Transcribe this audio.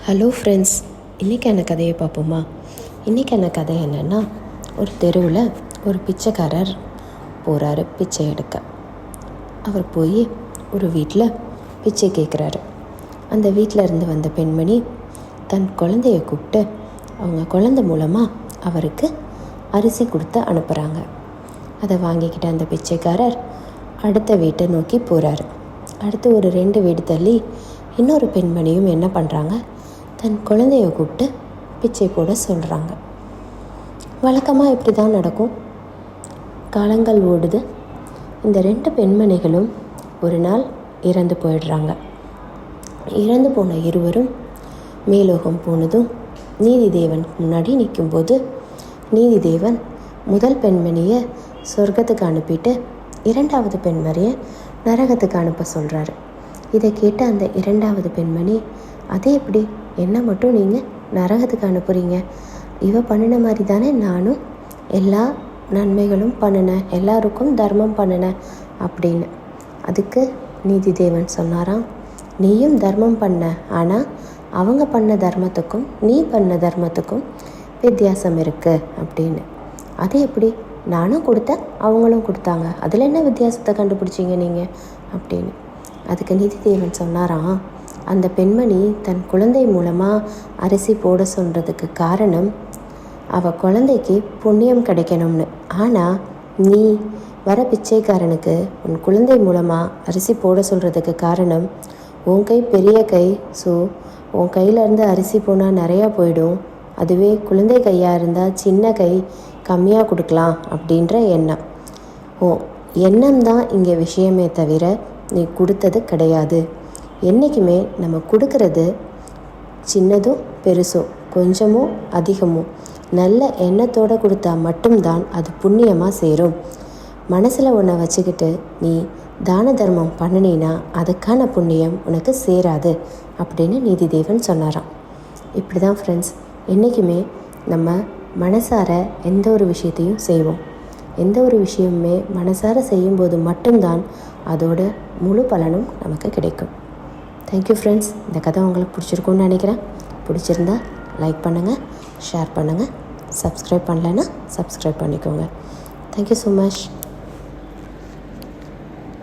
Hello friends, இன்றைக்கான கதையை பார்ப்போமா? இன்றைக்கான கதை என்னென்னா, ஒரு தெருவில் ஒரு பிச்சைக்காரர் போகிறாரு பிச்சை எடுக்க. அவர் போய் ஒரு வீட்டில் பிச்சை கேட்குறாரு. அந்த வீட்டில் இருந்து வந்த பெண்மணி தன் குழந்தைய கூப்பிட்டு அவங்க குழந்தை மூலமாக அவருக்கு அரிசி கொடுத்து அனுப்புகிறாங்க. அதை வாங்கிக்கிட்ட அந்த பிச்சைக்காரர் அடுத்த வீட்டை நோக்கி போகிறாரு. அடுத்து ஒரு 2 வீடு தள்ளி இன்னொரு பெண்மணியும் என்ன பண்ணுறாங்க, தன் குழந்தைய கூப்பிட்டு பிச்சை போட சொல்கிறாங்க. வழக்கமாக இப்படி தான் நடக்கும். காலங்கள் ஓடுது. இந்த 2 பெண்மணிகளும் ஒரு நாள் இறந்து போயிடுறாங்க. இறந்து போன இருவரும் மேலோகம் போனதும் நீதிதேவன் முன்னாடி நிற்கும்போது நீதிதேவன் முதல் பெண்மணியை சொர்க்கத்துக்கு அனுப்பிட்டு 2வது பெண்மணியை நரகத்துக்கு அனுப்ப சொல்கிறாரு. இதை கேட்ட அந்த 2வது பெண்மணி, அதே எப்படி என்ன மட்டும் நீங்கள் நரகத்துக்கு அனுப்புகிறீங்க? இவ பண்ணின மாதிரி தானே நானும் எல்லா நன்மைகளும் பண்ணினேன், எல்லாருக்கும் தர்மம் பண்ணினேன் அப்படின்னு. அதுக்கு நீதிதேவன் சொன்னாராம், நீயும் தர்மம் பண்ண, ஆனால் அவங்க பண்ண தர்மத்துக்கும் நீ பண்ண தர்மத்துக்கும் வித்தியாசம் இருக்குது அப்படின்னு. அது எப்படி? நானும் கொடுத்தேன், அவங்களும் கொடுத்தாங்க, அதில் என்ன வித்தியாசத்தை கண்டுபிடிச்சிங்க நீங்கள் அப்படின்னு. அதுக்கு நீதிதேவன் சொன்னாராம், அந்த பெண்மணி தன் குழந்தை மூலமாக அரிசி போட சொல்கிறதுக்கு காரணம் அவள் குழந்தைக்கு புண்ணியம் கிடைக்கணும்னு. ஆனால் நீ வர பிச்சைக்காரனுக்கு உன் குழந்தை மூலமாக அரிசி போட சொல்கிறதுக்கு காரணம் உன் கை பெரிய கை, ஸோ உன் கையிலேருந்து அரிசி போனால் நிறையா போயிடும், அதுவே குழந்தை கையாக இருந்தால் சின்ன கை கம்மியாக கொடுக்கலாம் அப்படின்ற எண்ணம். எண்ணம் தான் இங்கே விஷயமே தவிர நீ கொடுத்தது கிடையாது. என்றைக்குமே நம்ம கொடுக்கறது சின்னதோ பெருசோ கொஞ்சமோ அதிகமோ நல்ல எண்ணத்தோடு கொடுத்தா மட்டும்தான் அது புண்ணியமாக சேரும். மனசில் ஒன்றை வச்சுக்கிட்டு நீ தான தர்மம் பண்ணினா அதுக்கான புண்ணியம் உனக்கு சேராது அப்படின்னு நீதிதேவன் சொன்னாராம். இப்படி தான் ஃப்ரெண்ட்ஸ், என்றைக்குமே நம்ம மனசார எந்த ஒரு விஷயத்தையும் செய்வோம். எந்த ஒரு விஷயமுமே மனசார செய்யும்போது மட்டும்தான் அதோட முழு பலனும் நமக்கு கிடைக்கும். Thank you friends. இந்த கதை உங்களுக்கு பிடிச்சிருக்குன்னு நினைக்கிறேன். பிடிச்சிருந்தா லைக் பண்ணுங்கள், ஷேர் பண்ணுங்கள், சப்ஸ்கிரைப் பண்ணலைன்னா சப்ஸ்கிரைப் பண்ணிக்கோங்க. Thank you so much.